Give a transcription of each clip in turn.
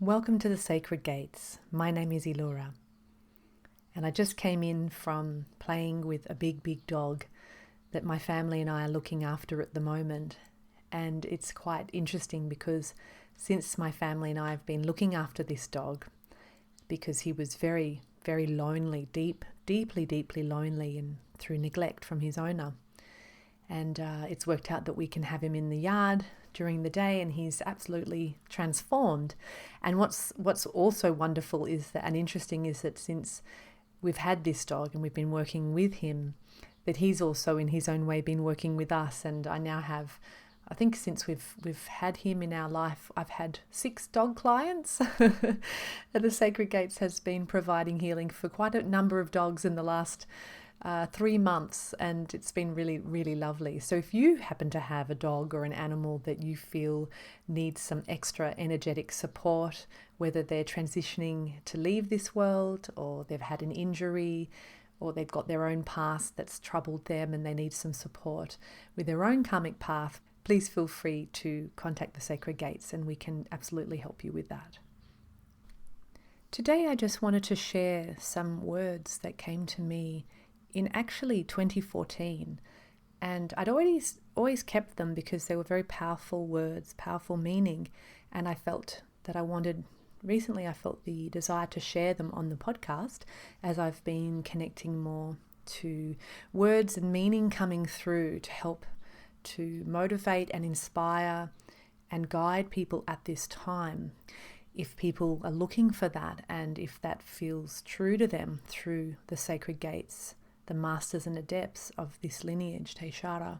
Welcome to the Sacred Gates. My name is Elura, and I just came in from playing with a big dog that my family and I are looking after at the moment. And it's quite interesting because since my family and I have been looking after this dog, because he was very lonely, deeply lonely, and through neglect from his owner. And it's worked out that we can have him in the yard during the day, and he's absolutely transformed. And what's also wonderful is that, and interesting, is that since we've had this dog and we've been working with him, that he's also in his own way been working with us. And I now have, I think since we've had him in our life, I've had 6 dog clients. And the Sacred Gates has been providing healing for quite a number of dogs in the last 3 months, and it's been really lovely. So if you happen to have a dog or an animal that you feel needs some extra energetic support, whether they're transitioning to leave this world, or they've had an injury, or they've got their own past that's troubled them and they need some support with their own karmic path, please feel free to contact the Sacred Gates and we can absolutely help you with that. Today I just wanted to share some words that came to me in actually 2014, and I'd always kept them because they were very powerful words, powerful meaning, and I felt the desire to share them on the podcast as I've been connecting more to words and meaning coming through to help to motivate and inspire and guide people at this time. If people are looking for that, and if that feels true to them through the Sacred Gates, the masters and adepts of this lineage, Taishara.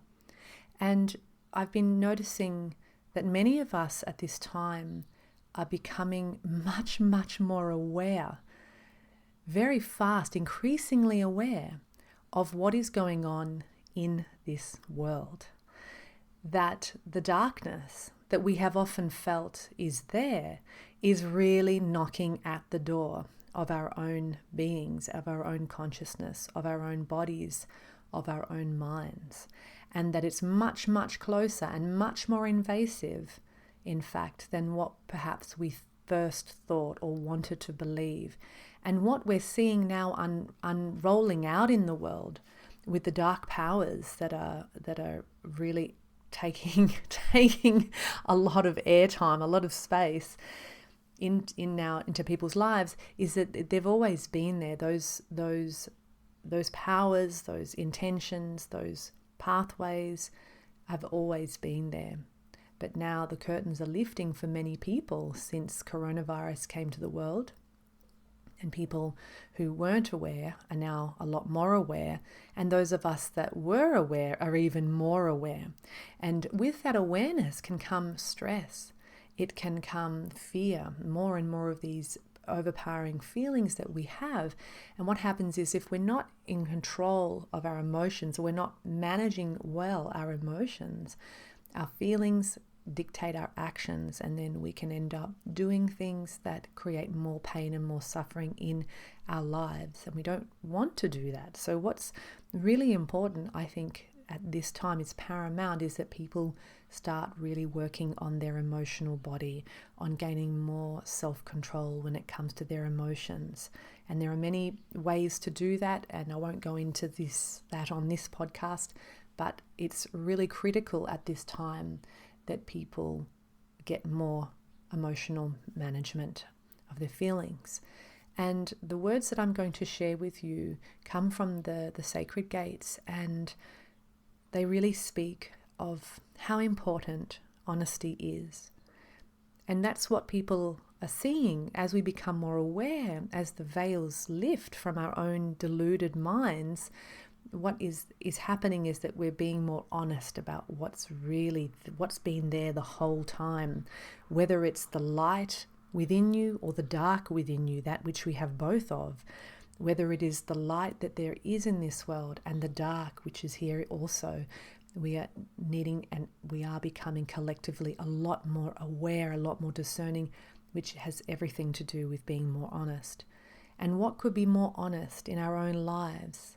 And I've been noticing that many of us at this time are becoming much more aware, very fast, increasingly aware of what is going on in this world. That the darkness that we have often felt is there is really knocking at the door of our own beings, of our own consciousness, of our own bodies, of our own minds, and that it's much closer and much more invasive, in fact, than what perhaps we first thought or wanted to believe. And what we're seeing now unrolling out in the world with the dark powers that are really taking a lot of airtime, a lot of space into people's lives, is that they've always been there. Those powers, those intentions, those pathways have always been there. But now the curtains are lifting for many people since coronavirus came to the world, and people who weren't aware are now a lot more aware, and those of us that were aware are even more aware. And with that awareness can come stress. It can come fear, more and more of these overpowering feelings that we have. And what happens is, if we're not in control of our emotions, or we're not managing well our emotions, our feelings dictate our actions, and then we can end up doing things that create more pain and more suffering in our lives. And we don't want to do that. So what's really important, I think, at this time is paramount, is that people start really working on their emotional body, on gaining more self-control when it comes to their emotions. And there are many ways to do that, and I won't go into that on this podcast, but it's really critical at this time that people get more emotional management of their feelings. And the words that I'm going to share with you come from the Sacred Gates, and they really speak of how important honesty is. And that's what people are seeing as we become more aware, as the veils lift from our own deluded minds. What is happening is that we're being more honest about what's been there the whole time, whether it's the light within you or the dark within you, that which we have both of, whether it is the light that there is in this world and the dark which is here also. We are needing, and we are becoming collectively a lot more aware, a lot more discerning, which has everything to do with being more honest. And what could be more honest in our own lives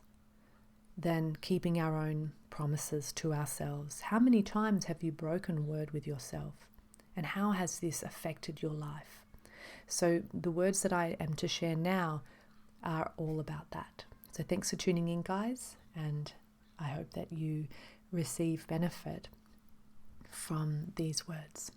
than keeping our own promises to ourselves? How many times have you broken word with yourself? And how has this affected your life? So the words that I am to share now are all about that. So thanks for tuning in, guys, and I hope that you receive benefit from these words.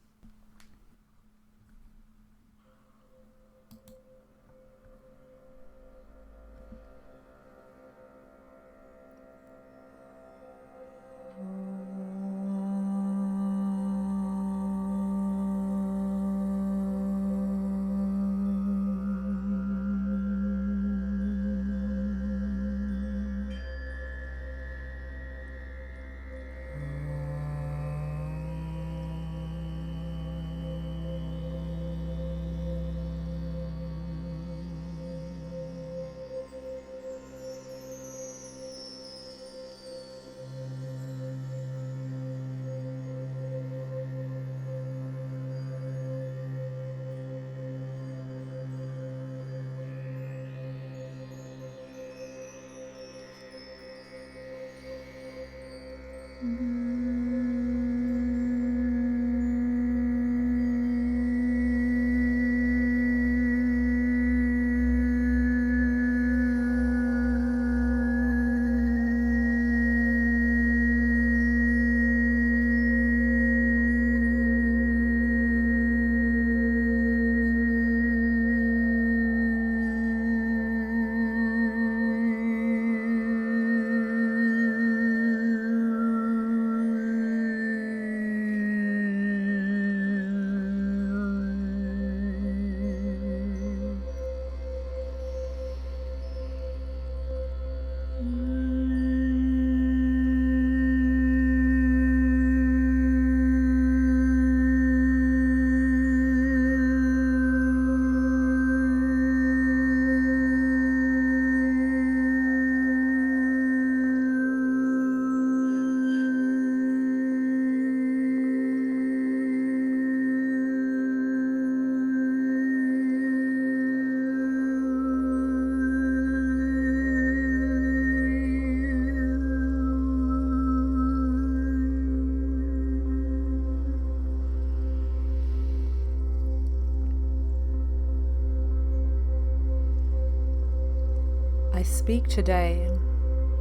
I speak today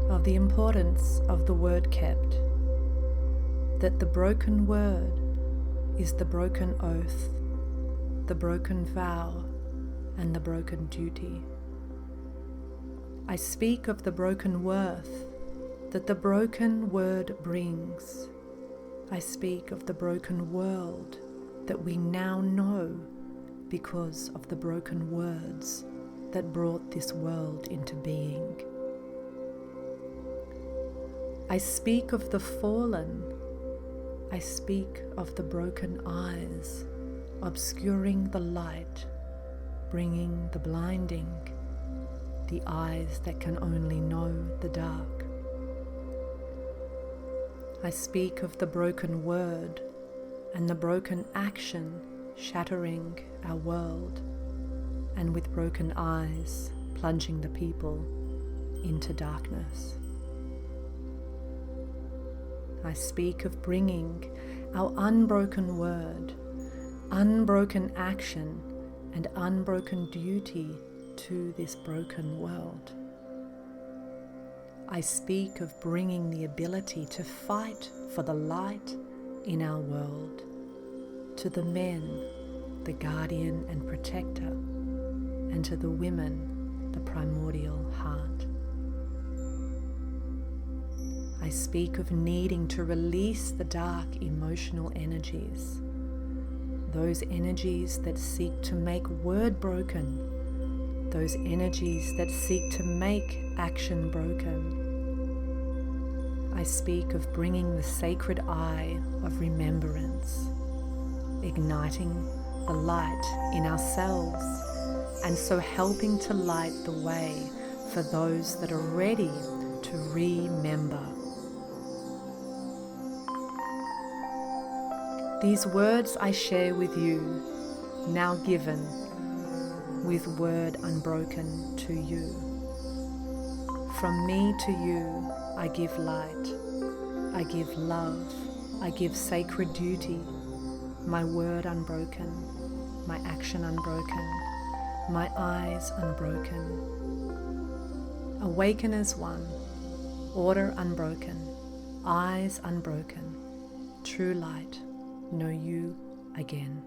of the importance of the word kept, that the broken word is the broken oath, the broken vow, and the broken duty. I speak of the broken worth that the broken word brings. I speak of the broken world that we now know because of the broken words that brought this world into being. I speak of the fallen. I speak of the broken eyes, obscuring the light, bringing the blinding, the eyes that can only know the dark. I speak of the broken word and the broken action shattering our world, and with broken eyes plunging the people into darkness. I speak of bringing our unbroken word, unbroken action, and unbroken duty to this broken world. I speak of bringing the ability to fight for the light in our world, to the men, the guardian and protector, and to the women, the primordial heart. I speak of needing to release the dark emotional energies, those energies that seek to make word broken, those energies that seek to make action broken. I speak of bringing the sacred eye of remembrance, igniting the light in ourselves, and so helping to light the way for those that are ready to remember. These words I share with you, now given, with word unbroken to you. From me to you, I give light, I give love, I give sacred duty, my word unbroken, my action unbroken, my eyes unbroken. Awaken as one, order unbroken, eyes unbroken, true light, know you again.